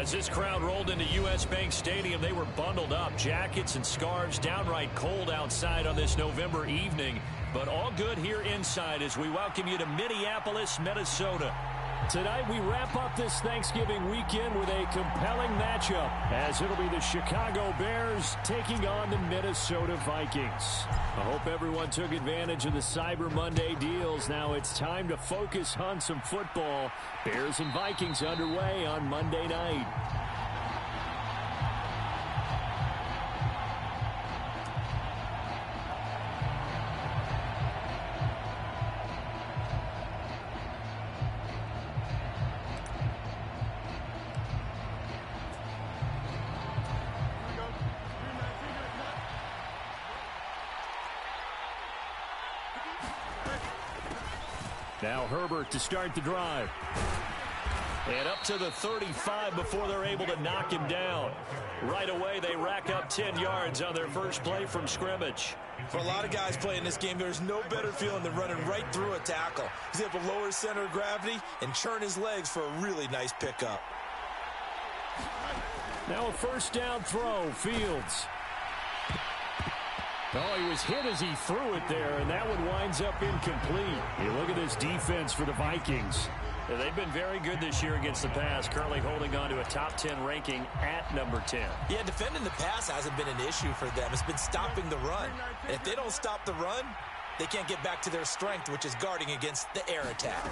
As this crowd rolled into U.S. Bank Stadium, they were bundled up, jackets and scarves, downright cold outside on this November evening. But all good here inside as we welcome you to Minneapolis, Minnesota. Tonight we wrap up this Thanksgiving weekend with a compelling matchup, as it'll be the Chicago Bears taking on the Minnesota Vikings. I hope everyone took advantage of the Cyber Monday deals. Now it's time to focus on some football. Bears and Vikings underway on Monday night. Now Herbert to start the drive. And up to the 35 before they're able to knock him down. Right away, they rack up 10 yards on their first play from scrimmage. For a lot of guys playing this game, there's no better feeling than running right through a tackle. He's able to lower his center of gravity and churn his legs for a really nice pickup. Now a first down throw, Fields. Oh, he was hit as he threw it there, and that one winds up incomplete. You look at this defense for the Vikings. Yeah, they've been very good this year against the pass, currently holding on to a top 10 ranking at number 10. Yeah, defending the pass hasn't been an issue for them. It's been stopping the run. And if they don't stop the run, they can't get back to their strength, which is guarding against the air attack.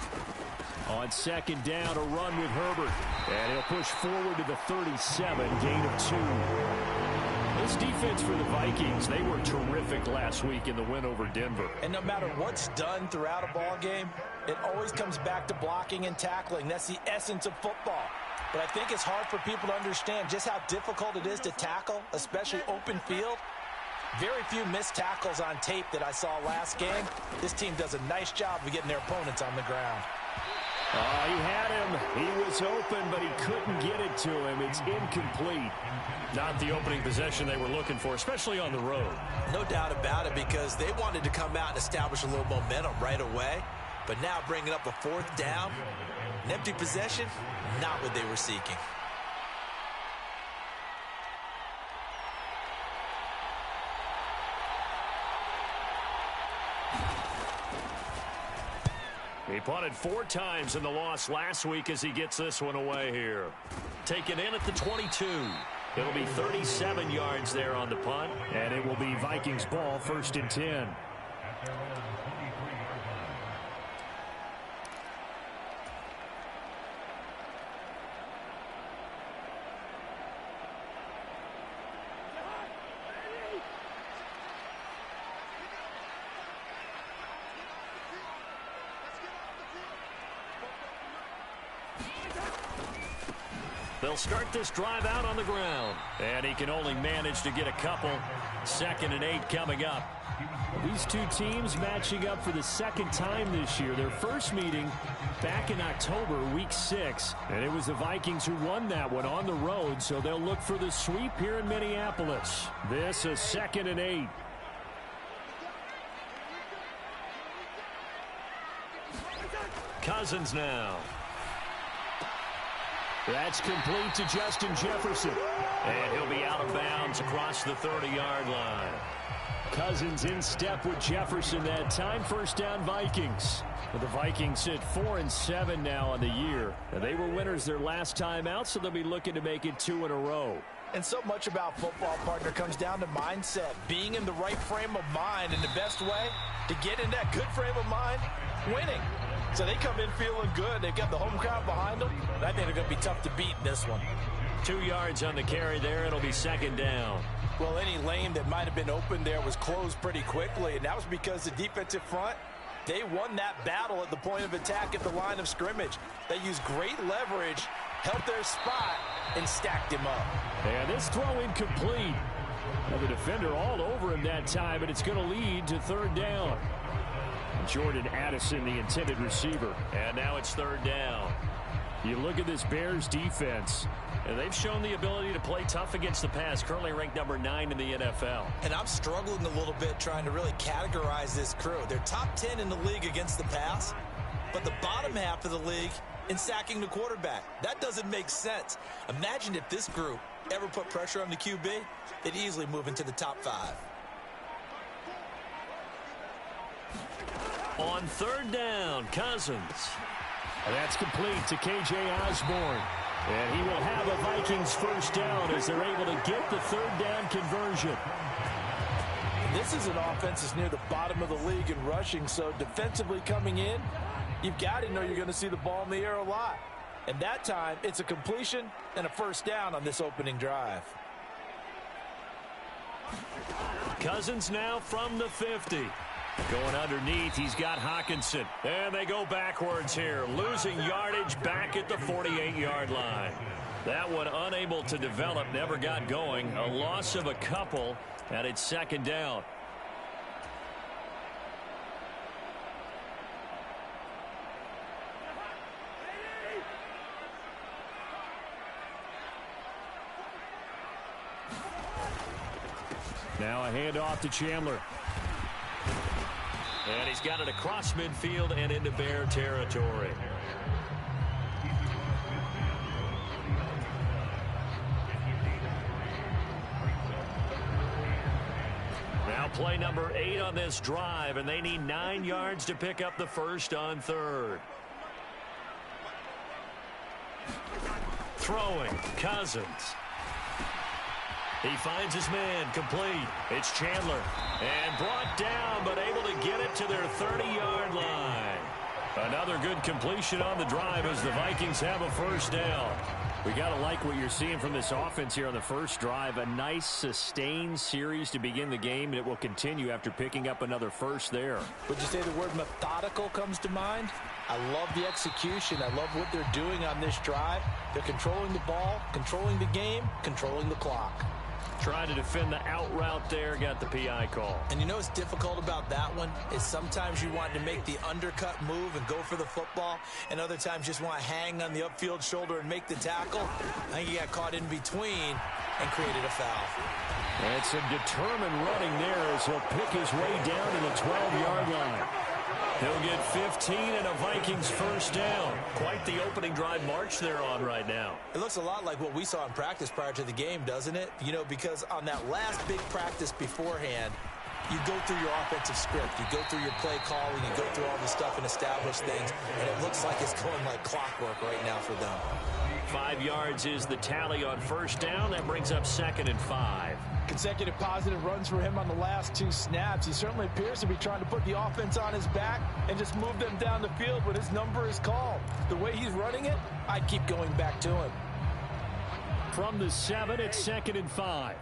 On second down, a run with Herbert. And he'll push forward to the 37, gain of 2. This defense for the Vikings, they were terrific last week in the win over Denver. And no matter what's done throughout a ball game, it always comes back to blocking and tackling. That's the essence of football. But I think it's hard for people to understand just how difficult it is to tackle, especially open field. Very few missed tackles on tape that I saw last game. This team does a nice job of getting their opponents on the ground. Oh, he had him. He was open, but he couldn't get it to him. It's incomplete. Not the opening possession they were looking for, especially on the road. No doubt about it, because they wanted to come out and establish a little momentum right away. But now bringing up a fourth down, an empty possession, not what they were seeking. He punted 4 times in the loss last week as he gets this one away here. Taken in at the 22. It'll be 37 yards there on the punt, and it will be Vikings ball, 1st and 10. They'll start this drive out on the ground. And he can only manage to get a couple. 2nd and 8 coming up. These two teams matching up for the 2nd time this year. Their first meeting back in October, week 6. And it was the Vikings who won that one on the road, so they'll look for the sweep here in Minneapolis. This a 2nd and 8. Cousins now. That's complete to Justin Jefferson. And he'll be out of bounds across the 30-yard line. Cousins in step with Jefferson that time. First down, Vikings. The Vikings sit 4-7 now on the year. And they were winners their last time out, so they'll be looking to make it 2 in a row. And so much about football, partner, comes down to mindset. Being in the right frame of mind, and the best way to get in that good frame of mind, winning. So they come in feeling good. They've got the home crowd behind them. And I think they're going to be tough to beat in this one. 2 yards on the carry there. It'll be 2nd down. Well, any lane that might have been open there was closed pretty quickly, and that was because the defensive front, they won that battle at the point of attack at the line of scrimmage. They used great leverage, held their spot, and stacked him up. And this throw incomplete. Well, the defender all over him that time, but it's going to lead to 3rd down. Jordan Addison, the intended receiver. And now it's 3rd down. You look at this Bears defense, and they've shown the ability to play tough against the pass, currently ranked number 9 in the NFL. And I'm struggling a little bit trying to really categorize this crew. They're top 10 in the league against the pass, but the bottom half of the league and sacking the quarterback. That doesn't make sense. Imagine if this group ever put pressure on the QB, they'd easily move into the top 5. On third down, Cousins. That's complete to K.J. Osborne. And he will have a Vikings first down as they're able to get the third down conversion. This is an offense that's near the bottom of the league in rushing, so defensively coming in, you've got to know you're going to see the ball in the air a lot. And that time, it's a completion and a first down on this opening drive. Cousins now from the 50. Going underneath, he's got Hockenson. And they go backwards here, losing yardage back at the 48-yard line. That one unable to develop, never got going. A loss of a couple, and it's second down. Now a handoff to Chandler. And he's got it across midfield and into Bear territory. Now play number 8 on this drive, and they need 9 yards to pick up the first on third. Throwing, Cousins. He finds his man, complete. It's Chandler. And brought down, but able to get it to their 30-yard line. Another good completion on the drive as the Vikings have a first down. We got to like what you're seeing from this offense here on the first drive. A nice, sustained series to begin the game, and it will continue after picking up another first there. Would you say the word methodical comes to mind? I love the execution. I love what they're doing on this drive. They're controlling the ball, controlling the game, controlling the clock. Trying to defend the out route there, got the PI call. And you know what's difficult about that one is sometimes you want to make the undercut move and go for the football, and other times just want to hang on the upfield shoulder and make the tackle. I think he got caught in between and created a foul. And some determined running there as he'll pick his way down to the 12-yard line. He'll get 15 and a Vikings first down. Quite the opening drive march they're on right now. It looks a lot like what we saw in practice prior to the game, doesn't it? You know, because on that last big practice beforehand, you go through your offensive script. You go through your play calling. You go through all the stuff and establish things. And it looks like it's going like clockwork right now for them. 5 yards is the tally on first down. That brings up 2nd and 5. Consecutive positive runs for him on the last 2 snaps. He certainly appears to be trying to put the offense on his back and just move them down the field when his number is called. The way he's running it, I'd keep going back to him. From the 7, it's 2nd and 5.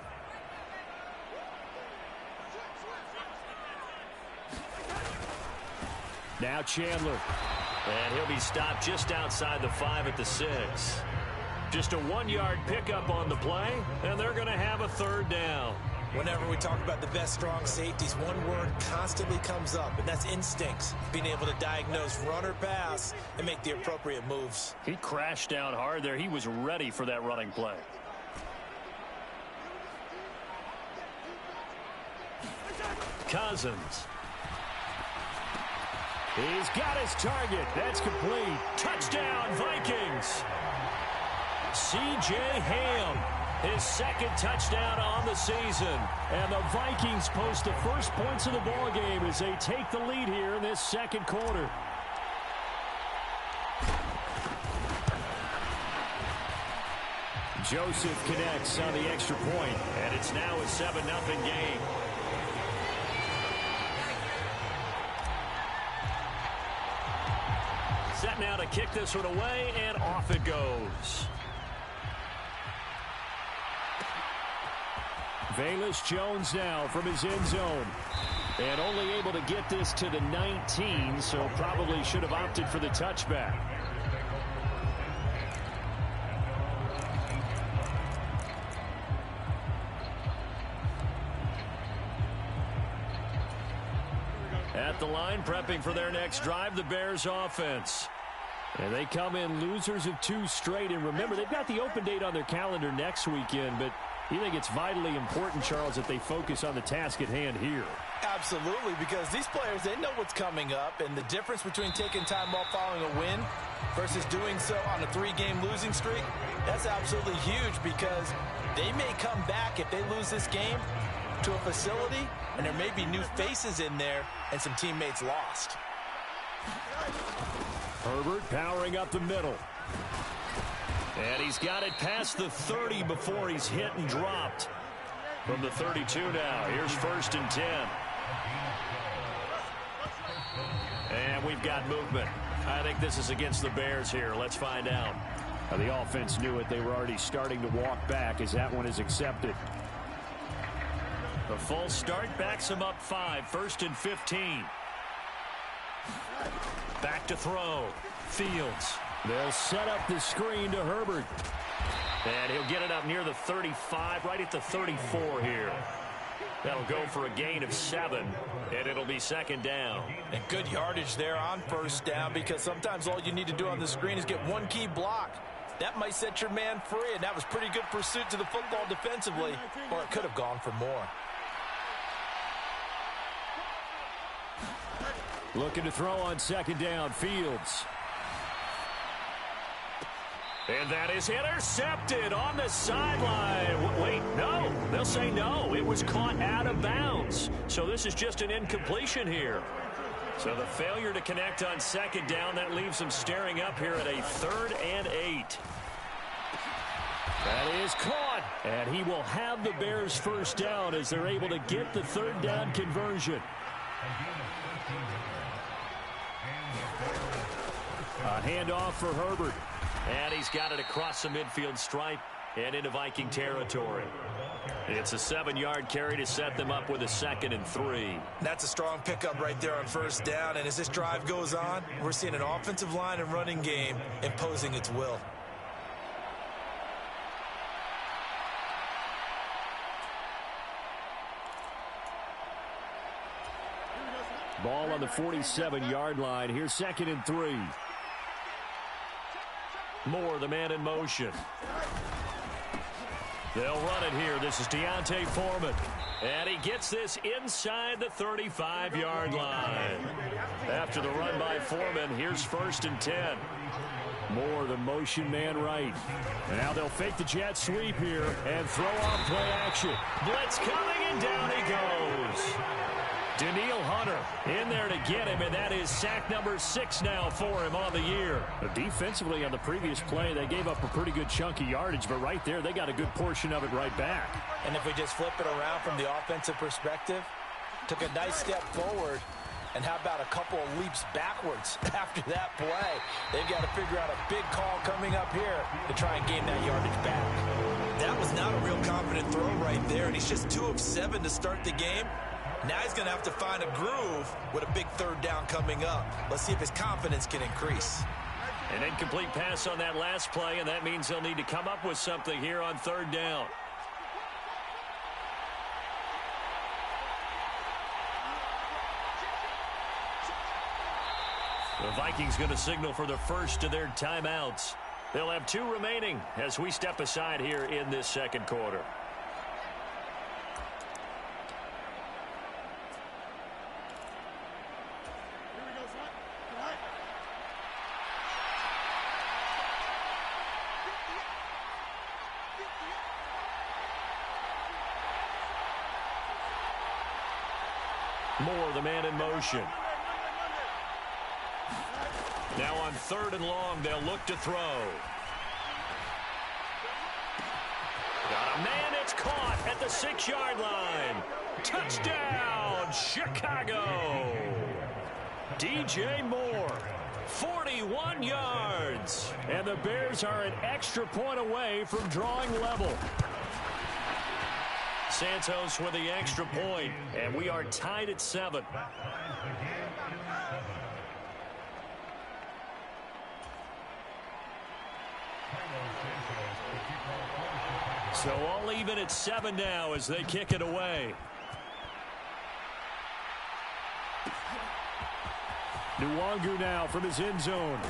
Now Chandler. And he'll be stopped just outside the 5 at the 6. Just a 1-yard pickup on the play, and they're going to have a third down. Whenever we talk about the best strong safeties, one word constantly comes up, and that's instincts. Being able to diagnose run or pass and make the appropriate moves. He crashed down hard there. He was ready for that running play. Cousins. He's got his target. That's complete. Touchdown, Vikings. C.J. Ham, his 2nd touchdown on the season. And the Vikings post the first points of the ball game as they take the lead here in this 2nd quarter. Joseph connects on the extra point, and it's now a 7-0 game. Set now to kick this one away, and off it goes. Velus Jones now from his end zone. And only able to get this to the 19, so probably should have opted for the touchback. At the line, prepping for their next drive, the Bears offense. And they come in losers of 2 straight. And remember, they've got the open date on their calendar next weekend, but you think it's vitally important, Charles, that they focus on the task at hand here. Absolutely, because these players, they know what's coming up, and the difference between taking time off following a win versus doing so on a 3-game losing streak, that's absolutely huge because they may come back if they lose this game to a facility, and there may be new faces in there and some teammates lost. Herbert powering up the middle. And he's got it past the 30 before he's hit and dropped. From the 32 now, here's 1st and 10. And we've got movement. I think this is against the Bears here. Let's find out. The offense knew it. They were already starting to walk back as that one is accepted. The full start backs him up 5. 1st and 15. Back to throw. Fields. They'll set up the screen to Herbert. And he'll get it up near the 35, right at the 34 here. That'll go for a gain of 7, and it'll be 2nd down. And good yardage there on 1st down, because sometimes all you need to do on the screen is get one key block. That might set your man free, and that was pretty good pursuit to the football defensively, or it could have gone for more. Looking to throw on 2nd down, Fields. And that is intercepted on the sideline. Wait, no. They'll say no. It was caught out of bounds. So this is just an incompletion here. So the failure to connect on 2nd down, that leaves them staring up here at a 3rd and 8. That is caught. And he will have the Bears 1st down as they're able to get the 3rd down conversion. A handoff for Herbert. And he's got it across the midfield stripe and into Viking territory. It's a 7-yard carry to set them up with a 2nd and 3. That's a strong pickup right there on 1st down. And as this drive goes on, we're seeing an offensive line and running game imposing its will. Ball on the 47-yard line. Here's 2nd and 3. Moore, the man in motion. They'll run it here. This is D'Onta Foreman. And he gets this inside the 35-yard line. After the run by Foreman, here's 1st and 10. Moore, the motion man right. And now they'll fake the jet sweep here and throw off play action. Blitz coming, and down he goes. Danielle Hunter in there to get him, and that is sack number 6 now for him on the year. Defensively on the previous play, they gave up a pretty good chunk of yardage, but right there, they got a good portion of it right back. And if we just flip it around from the offensive perspective, took a nice step forward, and how about a couple of leaps backwards after that play? They've got to figure out a big call coming up here to try and gain that yardage back. That was not a real confident throw right there, and he's just 2 of 7 to start the game. Now he's going to have to find a groove with a big 3rd down coming up. Let's see if his confidence can increase. An incomplete pass on that last play, and that means they'll need to come up with something here on 3rd down. The Vikings going to signal for the first of their timeouts. They'll have 2 remaining as we step aside here in this 2nd quarter. Moore, the man in motion. Now on 3rd and long, they'll look to throw. Got a man, it's caught at the 6-yard line. Touchdown, Chicago. DJ Moore, 41 yards. And the Bears are an extra point away from drawing level. Santos with the extra point, and we are tied at 7. So all even at 7 now as they kick it away. Nwangu now from his end zone.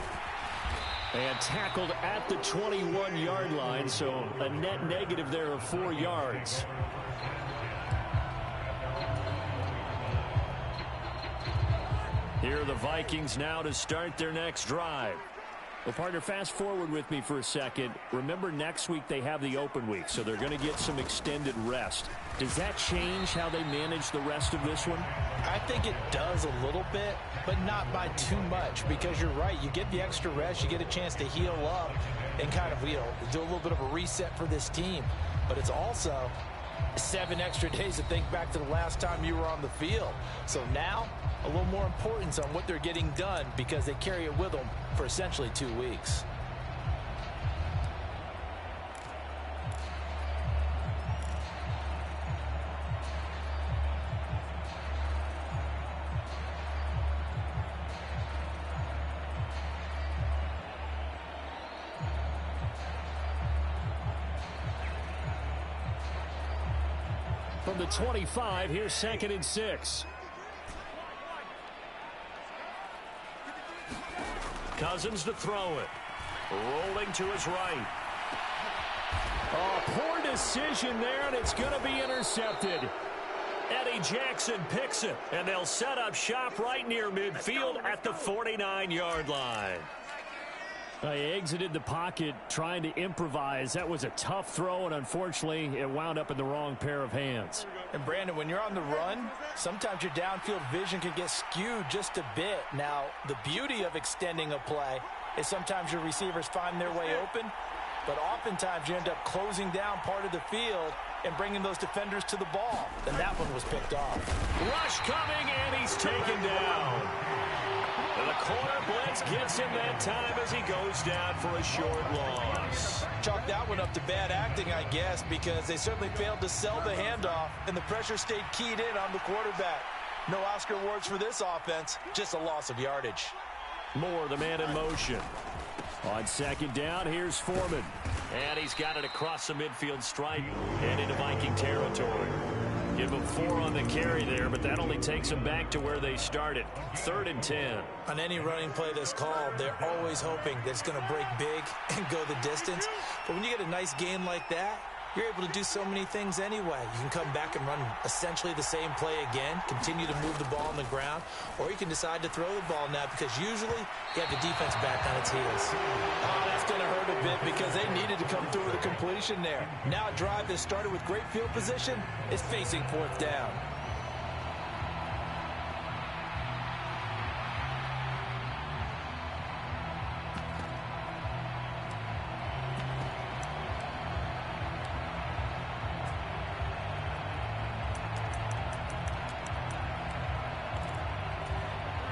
And tackled at the 21-yard line, so a net negative there of 4 yards. Here are the Vikings now to start their next drive. Well, partner, fast forward with me for a second. Remember, next week they have the open week, so they're going to get some extended rest. Does that change how they manage the rest of this one? I think it does a little bit, but not by too much, because you're right. You get the extra rest, you get a chance to heal up and kind of, do a little bit of a reset for this team. But it's also 7 extra days to think back to the last time you were on the field. So now, a little more importance on what they're getting done because they carry it with them for essentially 2 weeks. From the 25, here's 2nd and 6. Cousins to throw it. Rolling to his right. Oh, poor decision there, and it's going to be intercepted. Eddie Jackson picks it, and they'll set up shop right near midfield at the 49-yard line. He exited the pocket trying to improvise. That was a tough throw, and unfortunately, it wound up in the wrong pair of hands. And, Brandon, when you're on the run, sometimes your downfield vision can get skewed just a bit. Now, the beauty of extending a play is sometimes your receivers find their way open, but oftentimes you end up closing down part of the field and bringing those defenders to the ball. And that one was picked off. Rush coming, and he's taken down. And the corner blitz gets him that time as he goes down for a short loss. Chalk that one up to bad acting, I guess, because they certainly failed to sell the handoff, and the pressure stayed keyed in on the quarterback. No Oscar awards for this offense, just a loss of yardage. Moore, the man in motion. On 2nd down, here's Foreman. And he's got it across the midfield stripe and into Viking territory. Give him 4 on the carry there, but that only takes them back to where they started. 3rd and 10. On any running play that's called, they're always hoping that it's going to break big and go the distance. But when you get a nice gain like that, you're able to do so many things anyway. You can come back and run essentially the same play again, continue to move the ball on the ground, or you can decide to throw the ball now because usually you have the defense back on its heels. Oh, that's going to hurt a bit because they needed to come through with a completion there. Now a drive that started with great field position is facing 4th down.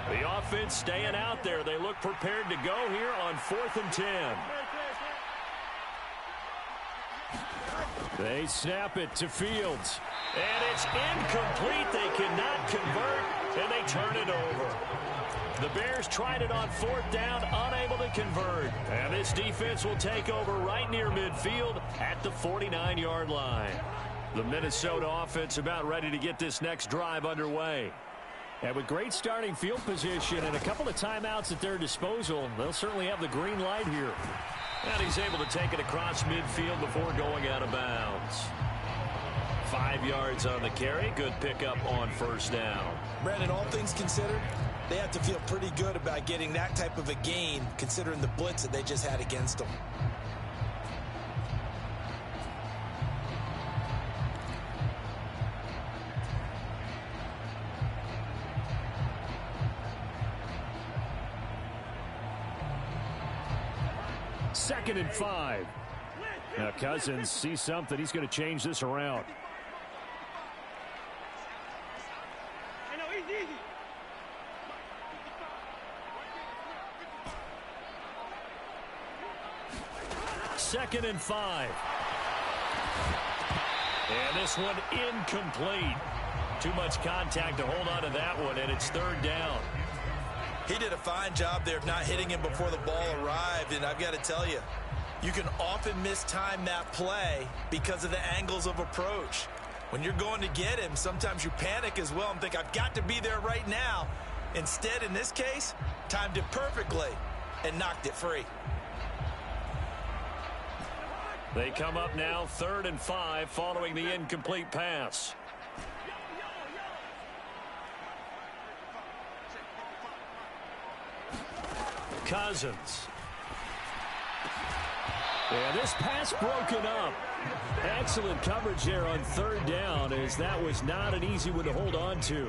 The offense staying out there. They look prepared to go here on 4th and 10. They snap it to Fields. And it's incomplete. They cannot convert, and they turn it over. The Bears tried it on 4th down, unable to convert. And this defense will take over right near midfield at the 49-yard line. The Minnesota offense about ready to get this next drive underway. And with great starting field position and a couple of timeouts at their disposal, they'll certainly have the green light here. And he's able to take it across midfield before going out of bounds. 5 yards on the carry. Good pickup on 1st down. Brandon, all things considered, they have to feel pretty good about getting that type of a gain considering the blitz that they just had against them. Second and 5. Now Cousins sees something. He's going to change this around. Second and 5. And this one incomplete. Too much contact to hold on to that one, and it's 3rd down. He did a fine job there of not hitting him before the ball arrived, and I've got to tell you, you can often mistime that play because of the angles of approach. When you're going to get him, sometimes you panic as well and think, I've got to be there right now. Instead, in this case, timed it perfectly and knocked it free. They come up now 3rd and 5 following the incomplete pass. Cousins. And this pass broken up. Excellent coverage there on third down, as that was not an easy one to hold on to.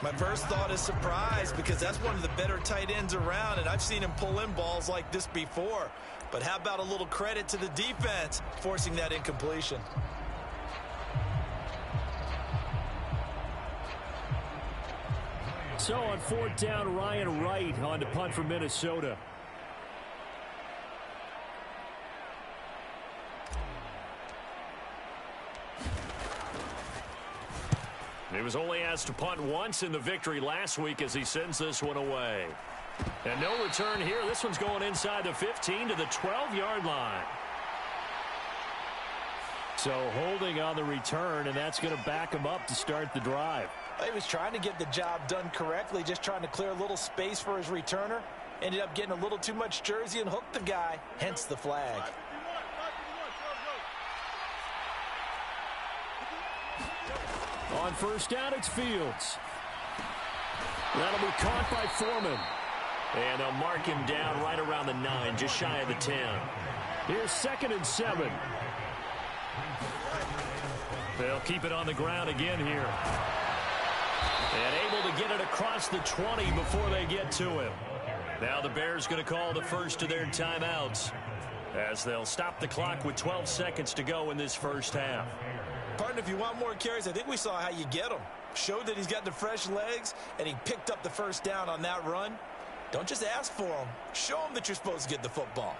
My first thought is surprise, because that's one of the better tight ends around, and I've seen him pull in balls like this before. But how about a little credit to the defense forcing that incompletion? So on fourth down, Ryan Wright on to punt for Minnesota. He was only asked to punt once in the victory last week as he sends this one away. And no return here. This one's going inside the 15 to the 12-yard line. So holding on the return, and that's going to back him up to start the drive. He was trying to get the job done correctly, just trying to clear a little space for his returner. Ended up getting a little too much jersey and hooked the guy, hence the flag. On first down, it's Fields. That'll be caught by Foreman. And they'll mark him down right around the 9, just shy of the 10. Here's 2nd and 7. They'll keep it on the ground again here. And able to get it across the 20 before they get to him. Now the Bears going to call the first of their timeouts, as they'll stop the clock with 12 seconds to go in this first half. Partner, if you want more carries, I think we saw how you get him. Showed that he's got the fresh legs, and he picked up the first down on that run. Don't just ask for him. Show him that you're supposed to get the football.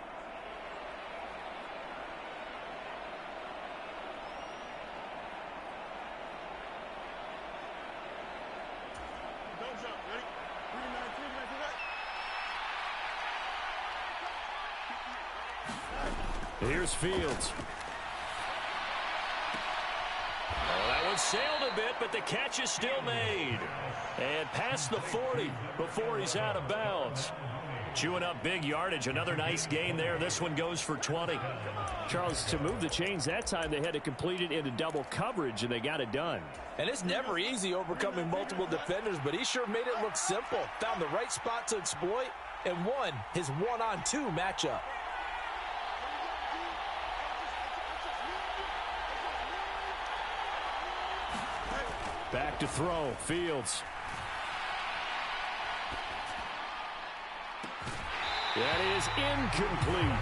Here's Fields. That one sailed a bit, but the catch is still made. And past the 40 before he's out of bounds. Chewing up big yardage. Another nice gain there. This one goes for 20. Charles, to move the chains that time, they had to complete it into double coverage, and they got it done. And it's never easy overcoming multiple defenders, but he sure made it look simple. Found the right spot to exploit and won his one-on-two matchup. Back to throw. Fields. That is incomplete.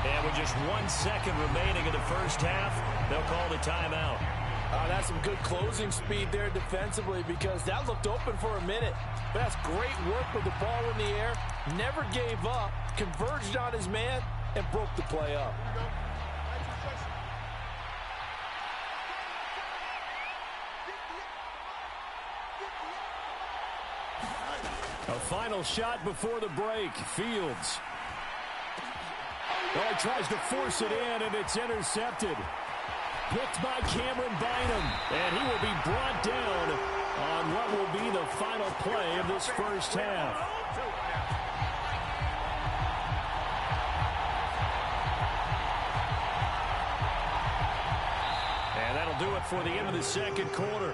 And with just 1 second remaining in the first half, they'll call the timeout. That's some good closing speed there defensively, because that looked open for a minute. But that's great work with the ball in the air. Never gave up, converged on his man, and broke the play up. A final shot before the break. Fields. Oh, he tries to force it in, and it's intercepted. Picked by Cameron Bynum, and he will be brought down on what will be the final play of this first half. And that'll do it for the end of the second quarter.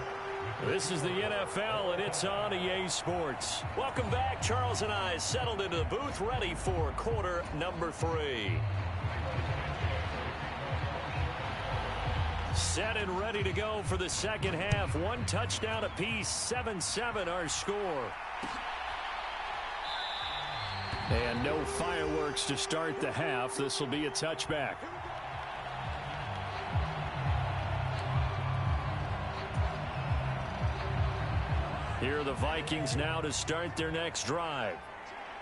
This is the NFL, and it's on EA Sports. Welcome back. Charles and I settled into the booth, ready for quarter number 3. Set and ready to go for the second half. 1 touchdown apiece, 7-7 our score. And no fireworks to start the half. This will be a touchback. Here are the Vikings now to start their next drive.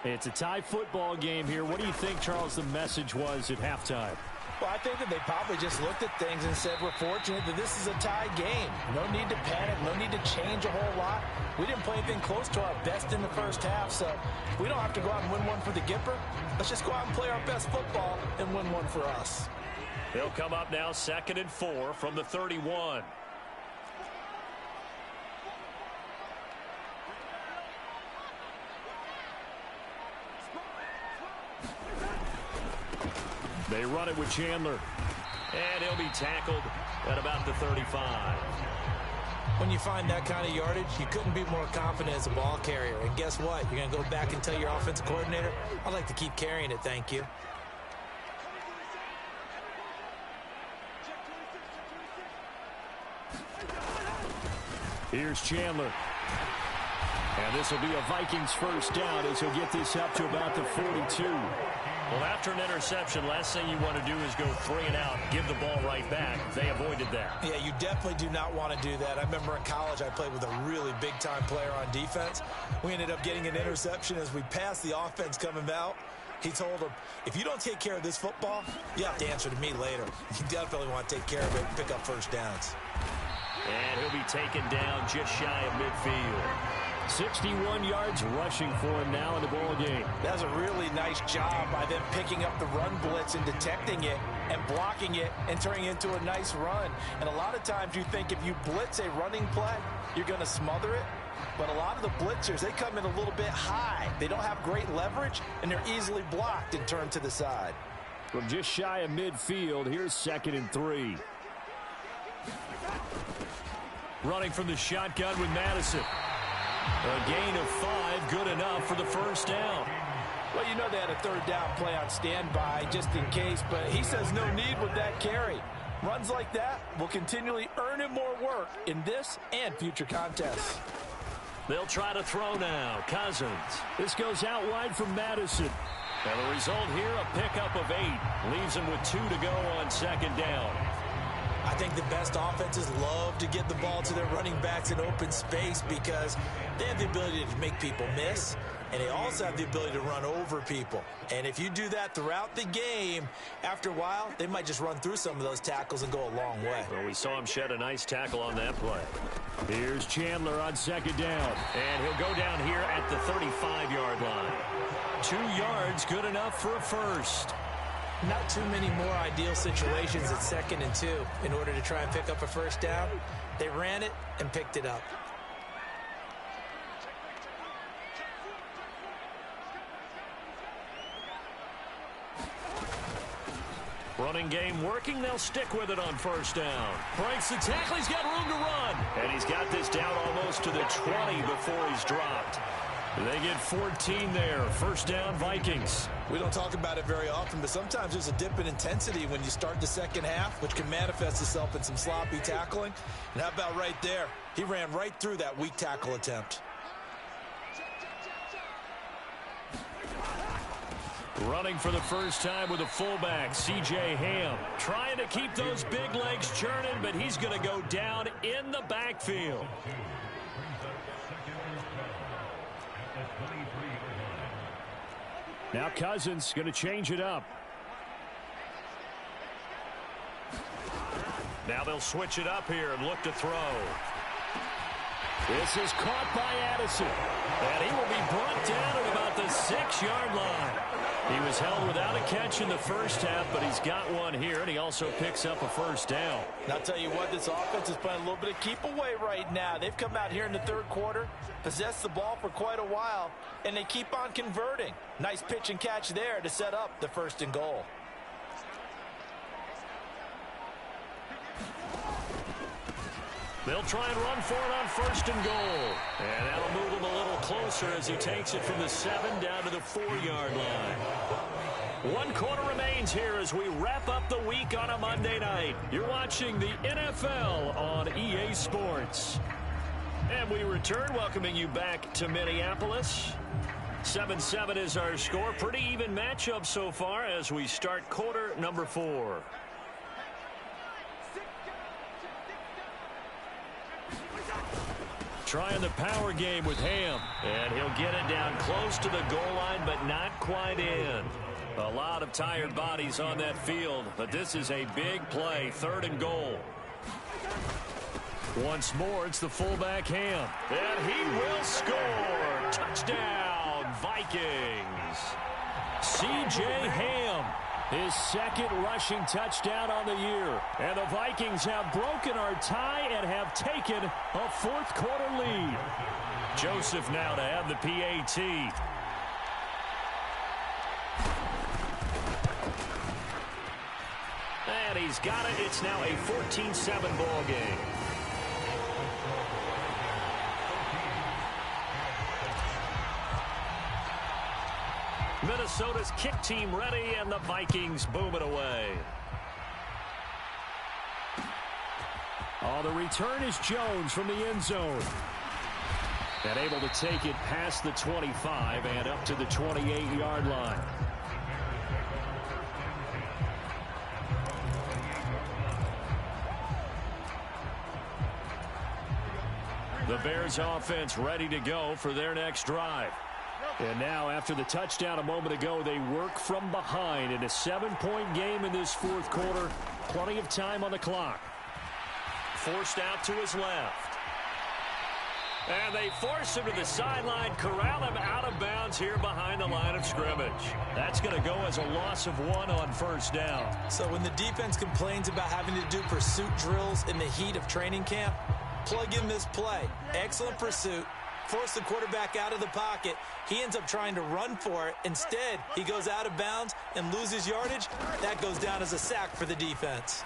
It's a tie football game here. What do you think, Charles, the message was at halftime? Well, I think that they probably just looked at things and said, we're fortunate that this is a tie game. No need to panic, no need to change a whole lot. We didn't play anything close to our best in the first half, so we don't have to go out and win one for the Gipper. Let's just go out and play our best football and win one for us. They'll come up now 2nd and 4 from the 31. They run it with Chandler. And he'll be tackled at about the 35. When you find that kind of yardage, you couldn't be more confident as a ball carrier. And guess what? You're going to go back and tell your offensive coordinator, I'd like to keep carrying it, thank you. Here's Chandler. And this will be a Vikings first down as he'll get this up to about the 42. Well, after an interception, last thing you want to do is go 3 and out, give the ball right back. They avoided that. Yeah, you definitely do not want to do that. I remember in college I played with a really big-time player on defense. We ended up getting an interception as we passed the offense coming out. He told him, if you don't take care of this football, you have to answer to me later. You definitely want to take care of it and pick up first downs. And he'll be taken down just shy of midfield. 61 yards rushing for him now in the ball game. That was a really nice job by them picking up the run blitz and detecting it and blocking it and turning it into a nice run. And a lot of times you think if you blitz a running play, you're going to smother it. But a lot of the blitzers, they come in a little bit high. They don't have great leverage, and they're easily blocked and turned to the side. From just shy of midfield, here's 2nd and 3. Running from the shotgun with Madison. A gain of 5, good enough for the first down. Well, you know they had a 3rd down play on standby just in case, but he says no need with that carry. Runs like that will continually earn him more work in this and future contests. They'll try to throw now. Cousins. This goes out wide from Madison. And the result here, a pickup of 8. Leaves them with 2 to go on 2nd down. I think the best offenses love to get the ball to their running backs in open space because they have the ability to make people miss, and they also have the ability to run over people. And if you do that throughout the game, after a while, they might just run through some of those tackles and go a long way. Well, we saw him shed a nice tackle on that play. Here's Chandler on 2nd down. And he'll go down here at the 35-yard line. 2 yards, good enough for a first. Not too many more ideal situations at 2nd and 2 in order to try and pick up a first down. They ran it and picked it up. Running game working. They'll stick with it on first down. Breaks the tackle. He's got room to run. And he's got this down almost to the 20 before he's dropped. They get 14 there. First down, Vikings. We don't talk about it very often, but sometimes there's a dip in intensity when you start the second half, which can manifest itself in some sloppy tackling. And how about right there? He ran right through that weak tackle attempt. Running for the first time with a fullback, C.J. Ham. Trying to keep those big legs churning, but he's going to go down in the backfield. Now Cousins going to change it up. Now they'll switch it up here and look to throw. This is caught by Addison. And he will be brought down at about the 6-yard line. He was held without a catch in the first half, but he's got one here, and he also picks up a first down. And I'll tell you what, this offense is playing a little bit of keep away right now. They've come out here in the third quarter, possessed the ball for quite a while, and they keep on converting. Nice pitch and catch there to set up the 1st and goal. They'll try and run for it on 1st and goal. And that'll move him a little closer as he takes it from the 7 down to the 4-yard line. 1 quarter remains here as we wrap up the week on a Monday night. You're watching the NFL on EA Sports. And we return, welcoming you back to Minneapolis. 7-7 is our score. Pretty even matchup so far as we start quarter number 4. Trying the power game with Ham. And he'll get it down close to the goal line, but not quite in. A lot of tired bodies on that field, but this is a big play. 3rd and goal. Once more, it's the fullback Ham. And he will score. Touchdown, Vikings. C.J. Ham. His 2nd rushing touchdown on the year. And the Vikings have broken our tie and have taken a 4th quarter lead. Joseph now to have the PAT. And he's got it. It's now a 14-7 ball game. Minnesota's kick team ready, and the Vikings boom it away. Oh, the return is Jones from the end zone. And able to take it past the 25 and up to the 28-yard line. The Bears offense ready to go for their next drive. And now, after the touchdown a moment ago, they work from behind in a 7-point game in this fourth quarter. Plenty of time on the clock. Forced out to his left. And they force him to the sideline, corral him out of bounds here behind the line of scrimmage. That's going to go as a loss of 1 on first down. So when the defense complains about having to do pursuit drills in the heat of training camp, plug in this play. Excellent pursuit. Force the quarterback out of the pocket. He ends up trying to run for it. Instead, he goes out of bounds and loses yardage. That goes down as a sack for the defense.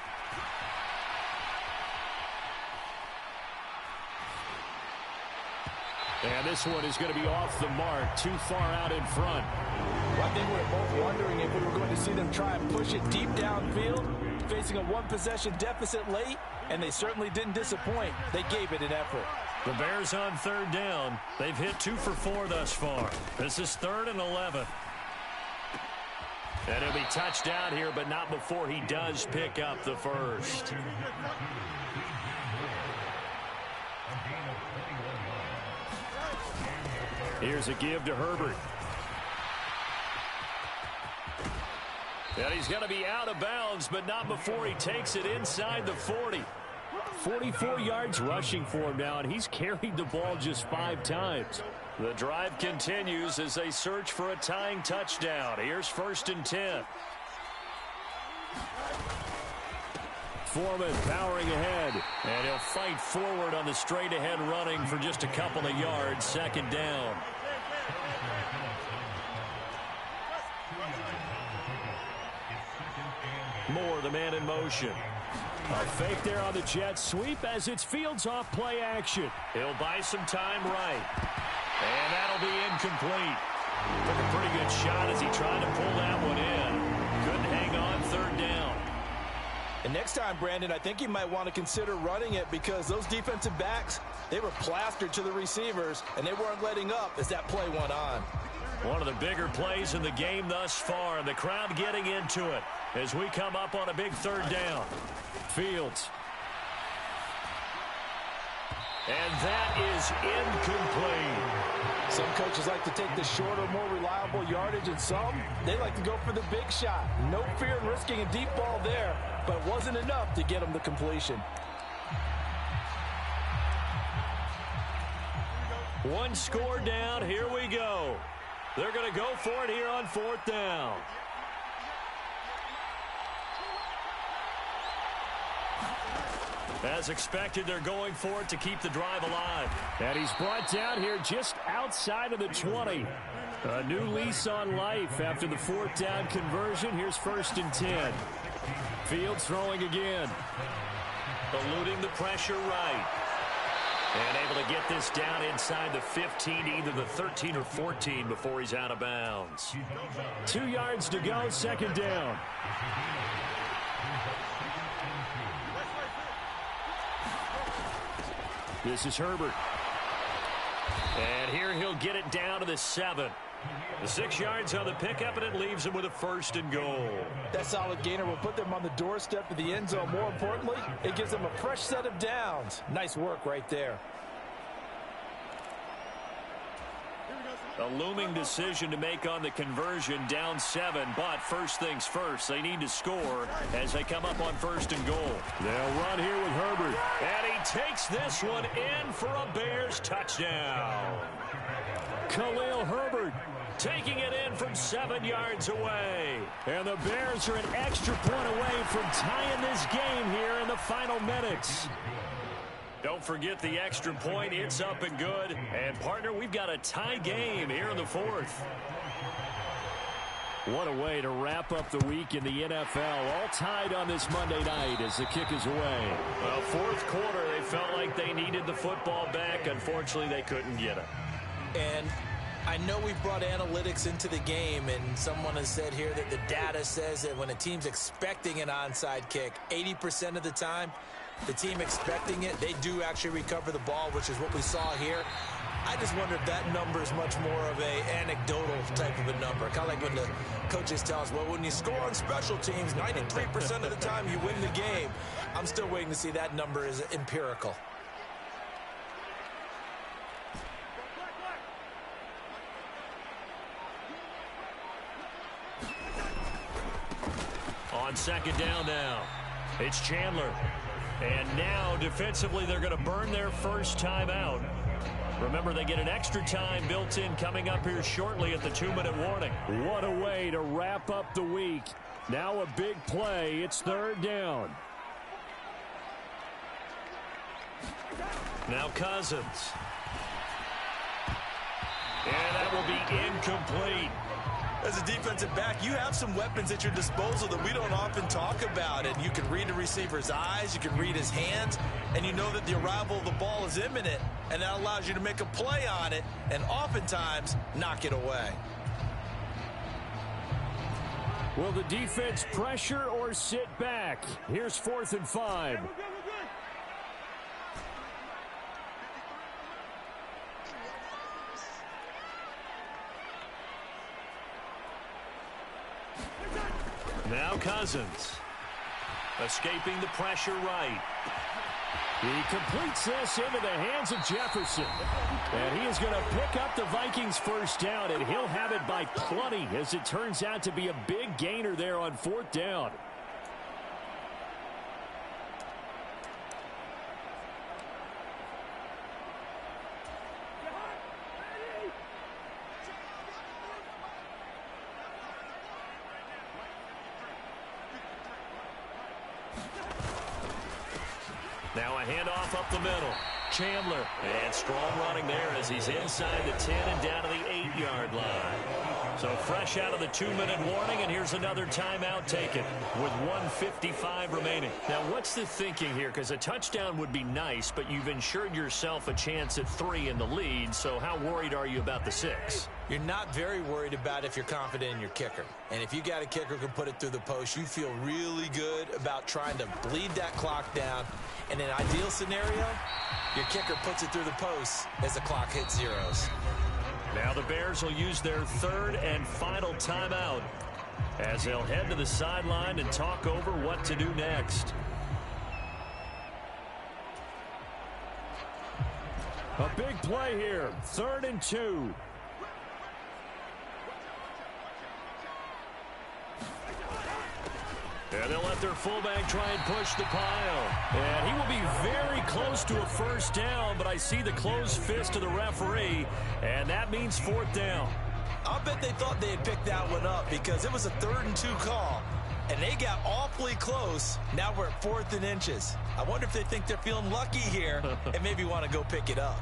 And this one is going to be off the mark, too far out in front. Well, I think we were both wondering if we were going to see them try and push it deep downfield, facing a one-possession deficit late, and they certainly didn't disappoint. They gave it an effort. The Bears on third down. They've hit 2 for 4 thus far. This is 3rd and 11. And he'll be touched down here, but not before he does pick up the first. Here's a give to Herbert. And he's going to be out of bounds, but not before he takes it inside the 40. 44 yards rushing for him now, and he's carried the ball just 5 times. The drive continues as they search for a tying touchdown. Here's 1st and 10. Foreman powering ahead. And he'll fight forward on the straight-ahead running for just a couple of yards. 2nd down. Moore, the man in motion. A fake there on the jet sweep as it's Fields off play action. He'll buy some time right. And that'll be incomplete. Took a pretty good shot as he tried to pull that one in. Couldn't hang on 3rd down. And next time, Brandon, I think you might want to consider running it because those defensive backs, they were plastered to the receivers, and they weren't letting up as that play went on. One of the bigger plays in the game thus far, and the crowd getting into it as we come up on a big 3rd down. Fields. And that is incomplete. Some coaches like to take the shorter, more reliable yardage, and some, they like to go for the big shot. No fear in risking a deep ball there, but it wasn't enough to get them the completion. One score down. Here we go. They're going to go for it here on 4th down. As expected, they're going for it to keep the drive alive. And he's brought down here just outside of the 20. A new lease on life after the 4th down conversion. Here's 1st and 10. Fields throwing again. Eluding the pressure right. And able to get this down inside the 15, either the 13 or 14 before he's out of bounds. 2 yards to go, 2nd down. This is Herbert. And here he'll get it down to the 7. The 6 yards on the pickup, and it leaves him with a 1st and goal. That solid gainer will put them on the doorstep of the end zone. More importantly, it gives them a fresh set of downs. Nice work right there. A looming decision to make on the conversion, down 7, but first things first, they need to score as they come up on 1st and goal. They'll run here with Herbert. And he takes this one in for a Bears touchdown. Khalil Herbert taking it in from 7 yards away. And the Bears are an extra point away from tying this game here in the final minutes. Don't forget the extra point. It's up and good. And, partner, we've got a tie game here in the 4th. What a way to wrap up the week in the NFL. All tied on this Monday night as the kick is away. Well, 4th quarter, they felt like they needed the football back. Unfortunately, they couldn't get it. And I know we've brought analytics into the game, and someone has said here that the data says that when a team's expecting an onside kick, 80% of the time, the team expecting it, they do actually recover the ball, which is what we saw here. I just wonder if that number is much more of a anecdotal type of a number. Kind of like when the coaches tell us, well, when you score on special teams, 93% of the time you win the game. I'm still waiting to see that number is empirical. On second down now, it's Chandler. And now, defensively, they're going to burn their first time out. Remember, they get an extra time built in coming up here shortly at the 2-minute warning. What a way to wrap up the week. Now a big play. It's third down. Now Cousins. And that will be incomplete. As a defensive back, you have some weapons at your disposal that we don't often talk about. And you can read the receiver's eyes, you can read his hands, and you know that the arrival of the ball is imminent. And that allows you to make a play on it and oftentimes knock it away. Will the defense pressure or sit back? Here's 4th and 5. Now Cousins. Escaping the pressure right. He completes this into the hands of Jefferson. And he is going to pick up the Vikings first down, and he'll have it by plenty, as it turns out to be a big gainer there on 4th down. Now a handoff up the middle. Chandler. And strong running there as he's inside the 10 and down to the 8-yard line. So fresh out of the 2-minute warning, and here's another timeout taken with 1:55 remaining. Now, what's the thinking here? Because a touchdown would be nice, but you've ensured yourself a chance at 3 in the lead, so how worried are you about the 6? You're not very worried about if you're confident in your kicker. And if you got a kicker who can put it through the post, you feel really good about trying to bleed that clock down. In an ideal scenario, your kicker puts it through the post as the clock hits zeros. Now the Bears will use their 3rd and final timeout as they'll head to the sideline and talk over what to do next. A big play here. 3rd and 2. And they'll let their fullback try and push the pile. And he will be very close to a first down, but I see the closed fist of the referee, and that means 4th down. I'll bet they thought they had picked that one up because it was a 3rd and 2 call, and they got awfully close. Now we're at 4th and inches. I wonder if they think they're feeling lucky here and maybe want to go pick it up.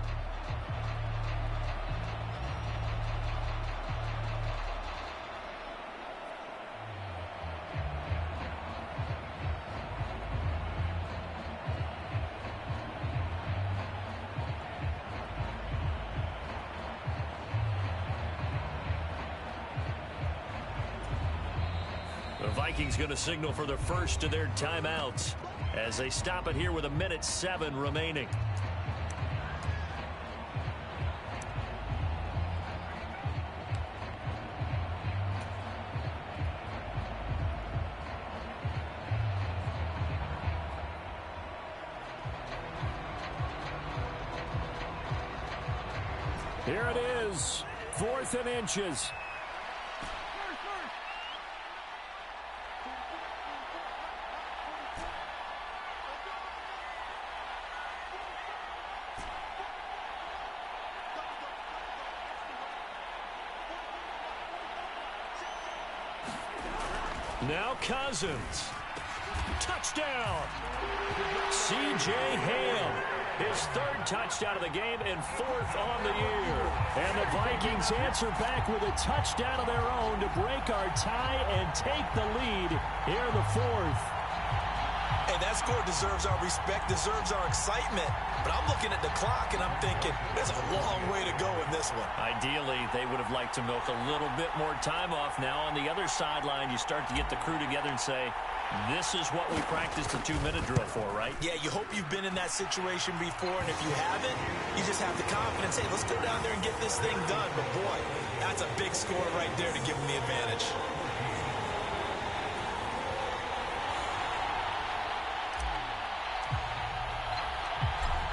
The Vikings going to signal for the first of their timeouts as they stop it here with 1:07 remaining. Here it is, 4th and inches. Now Cousins. Touchdown. C.J. Ham. His 3rd touchdown of the game and 4th on the year. And the Vikings answer back with a touchdown of their own to break our tie and take the lead here in the 4th. Hey, that score deserves our respect, deserves our excitement. But I'm looking at the clock, and I'm thinking, there's a long way to go in this one. Ideally, they would have liked to milk a little bit more time off. Now on the other sideline, you start to get the crew together and say, this is what we practiced the 2-minute drill for, right? Yeah, you hope you've been in that situation before, and if you haven't, you just have the confidence, hey, let's go down there and get this thing done. But, boy, that's a big score right there to give them the advantage.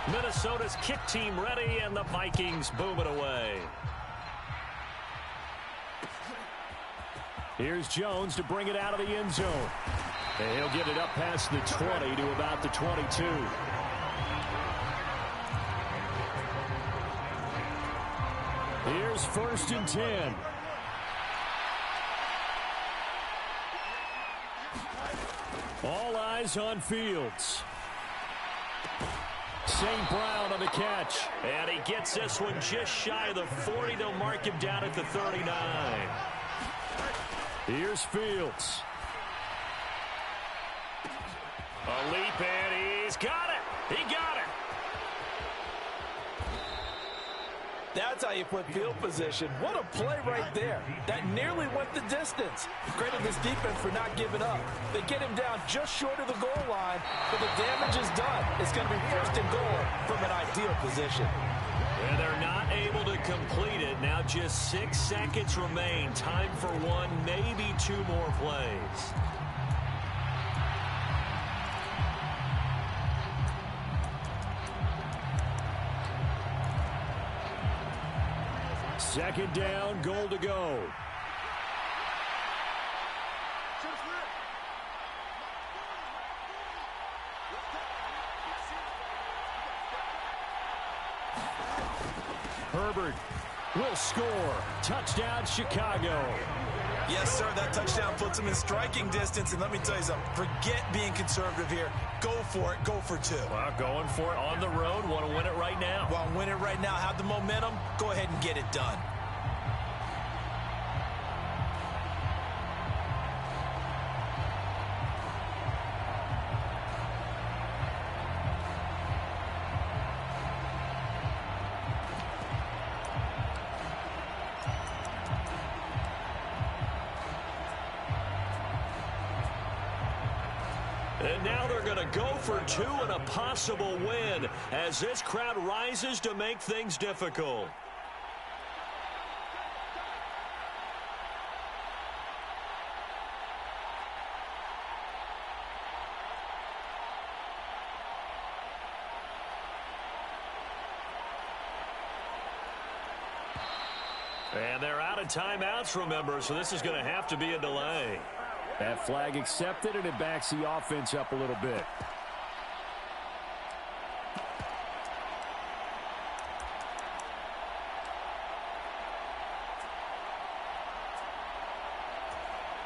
Minnesota's kick team ready, and the Vikings boom it away. Here's Jones to bring it out of the end zone. And he'll get it up past the 20 to about the 22. Here's 1st and 10. All eyes on Fields. St. Brown on the catch. And he gets this one just shy of the 40. They'll mark him down at the 39. Here's Fields. A leap, and he's got it. He got it. That's how you put field position. What a play right there. That nearly went the distance. Credit this defense for not giving up. They get him down just short of the goal line, but the damage is done. It's going to be 1st and goal from an ideal position. And they're not able to complete it. Now just 6 seconds remain. Time for one, maybe 2 more plays. Second down, goal to go. Herbert will score. Touchdown, Chicago. Yes, sir, that touchdown puts him in striking distance. And let me tell you something, forget being conservative here. Go for it, go for 2. Well, going for it on the road. Want to win it right now. Want to win it right now, have the momentum, go ahead and get it done. And now they're going to go for 2 and a possible win as this crowd rises to make things difficult. And they're out of timeouts, remember, so this is going to have to be a delay. That flag accepted, and it backs the offense up a little bit.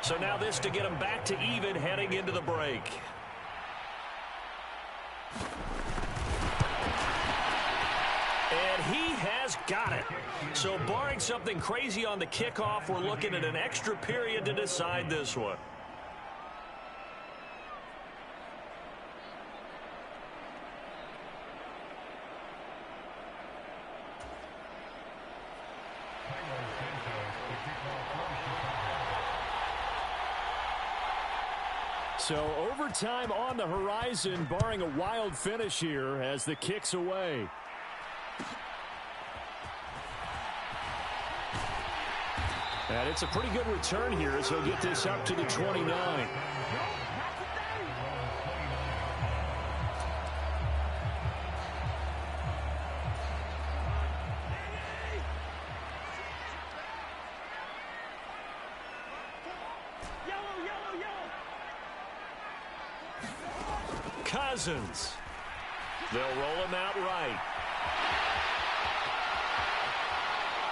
So now this to get them back to even heading into the break. And he has got it. So barring something crazy on the kickoff, we're looking at an extra period to decide this one. So overtime on the horizon, barring a wild finish here as the kick's away. And it's a pretty good return here as he'll get this up to the 29. Cousins. They'll roll him out right.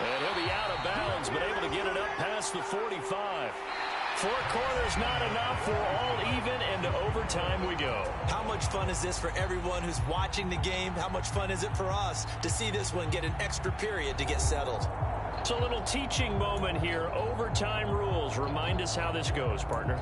And he'll be out of bounds, but able to get it up past the 45. 4 quarters not enough for all even, and to overtime we go. How much fun is this for everyone who's watching the game? How much fun is it for us to see this one get an extra period to get settled? It's a little teaching moment here. Overtime rules. Remind us how this goes, partner.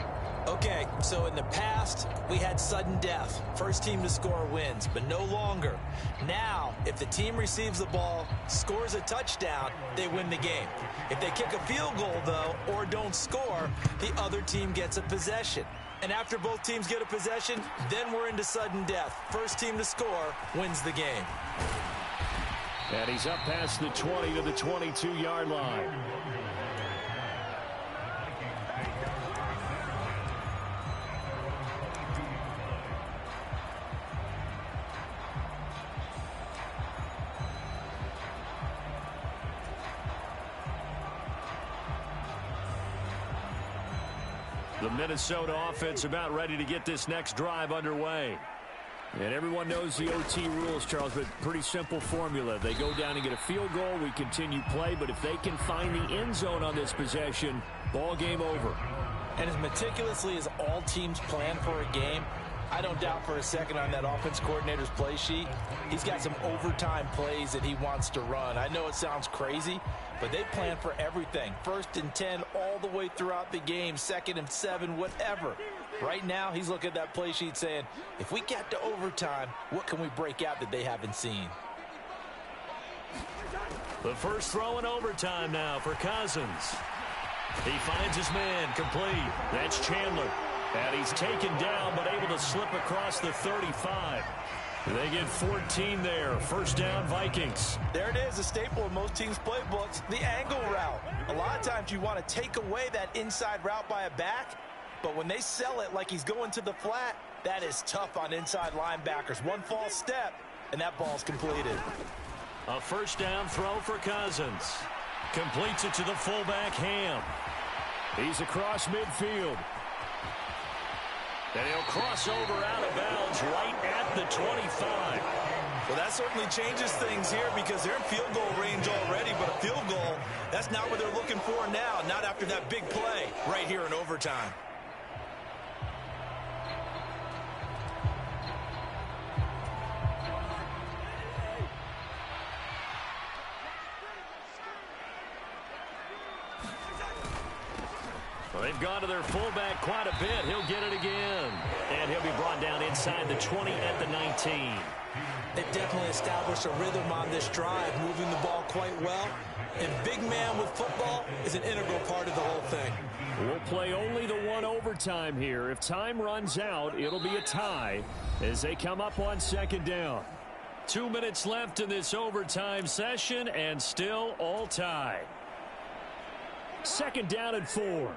Okay, so in the past, we had sudden death. First team to score wins, but no longer. Now, if the team receives the ball, scores a touchdown, they win the game. If they kick a field goal, though, or don't score, the other team gets a possession. And after both teams get a possession, then we're into sudden death. First team to score wins the game. And he's up past the 20 to the 22-yard line. The Minnesota offense about ready to get this next drive underway. And everyone knows the OT rules, Charles, but pretty simple formula. They go down and get a field goal, we continue play, but if they can find the end zone on this possession, ball game over. And as meticulously as all teams plan for a game, I don't doubt for a second on that offense coordinator's play sheet, he's got some overtime plays that he wants to run. I know it sounds crazy, but they plan for everything. 1st and 10 all the way throughout the game, 2nd and 7, whatever. Right now, he's looking at that play sheet saying, if we get to overtime, what can we break out that they haven't seen? The first throw in overtime now for Cousins. He finds his man complete. That's Chandler. And he's taken down but able to slip across the 35. They get 14 there. First down, Vikings. There it is, a staple of most teams' playbooks, the angle route. A lot of times you want to take away that inside route by a back, but when they sell it like he's going to the flat, that is tough on inside linebackers. One false step, and that ball's completed. A first down throw for Cousins. Completes it to the fullback, Ham. He's across midfield. And he'll cross over out of bounds right at the 25. Well, that certainly changes things here because they're in field goal range already, but a field goal, that's not what they're looking for now, not after that big play right here in overtime. Well, they've gone to their fullback quite a bit. He'll get it again. And he'll be brought down inside the 20 at the 19. They've definitely established a rhythm on this drive, moving the ball quite well. And big man with football is an integral part of the whole thing. We'll play only the one overtime here. If time runs out, it'll be a tie as they come up on second down. 2 minutes left in this overtime session and still all tied. Second down and 4.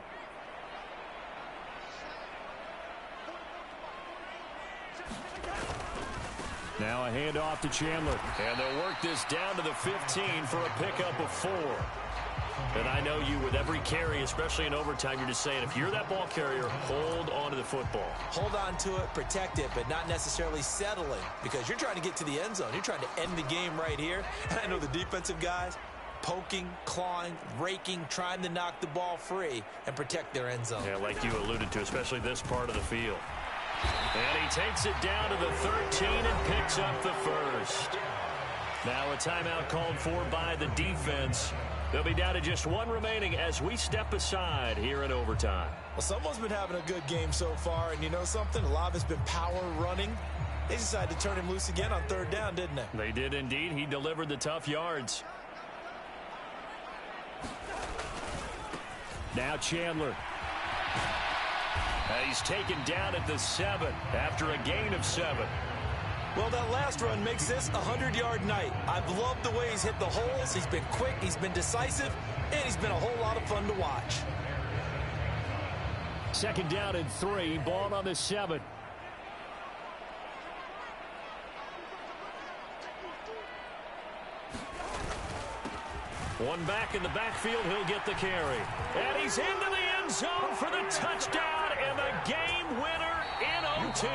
Now a handoff to Chandler. And they'll work this down to the 15 for a pickup of 4. And I know you, with every carry, especially in overtime, you're just saying, if you're that ball carrier, hold on to the football. Hold on to it, protect it, but not necessarily settling, because you're trying to get to the end zone. You're trying to end the game right here. And I know the defensive guys, poking, clawing, raking, trying to knock the ball free and protect their end zone. Yeah, like you alluded to, especially this part of the field. And he takes it down to the 13 and picks up the first. Now a timeout called for by the defense. They'll be down to just one remaining as we step aside here in overtime. Well, someone's been having a good game so far, and you know something? A lot of it's been power running. They decided to turn him loose again on third down, didn't they? They did indeed. He delivered the tough yards. Now Chandler. He's taken down at the 7 after a gain of 7. Well, that last run makes this a 100-yard night. I've loved the way he's hit the holes. He's been quick, he's been decisive, and he's been a whole lot of fun to watch. Second down and 3, ball on the 7. One back in the backfield, he'll get the carry. And he's into the end zone for the touchdown and the game winner in OT.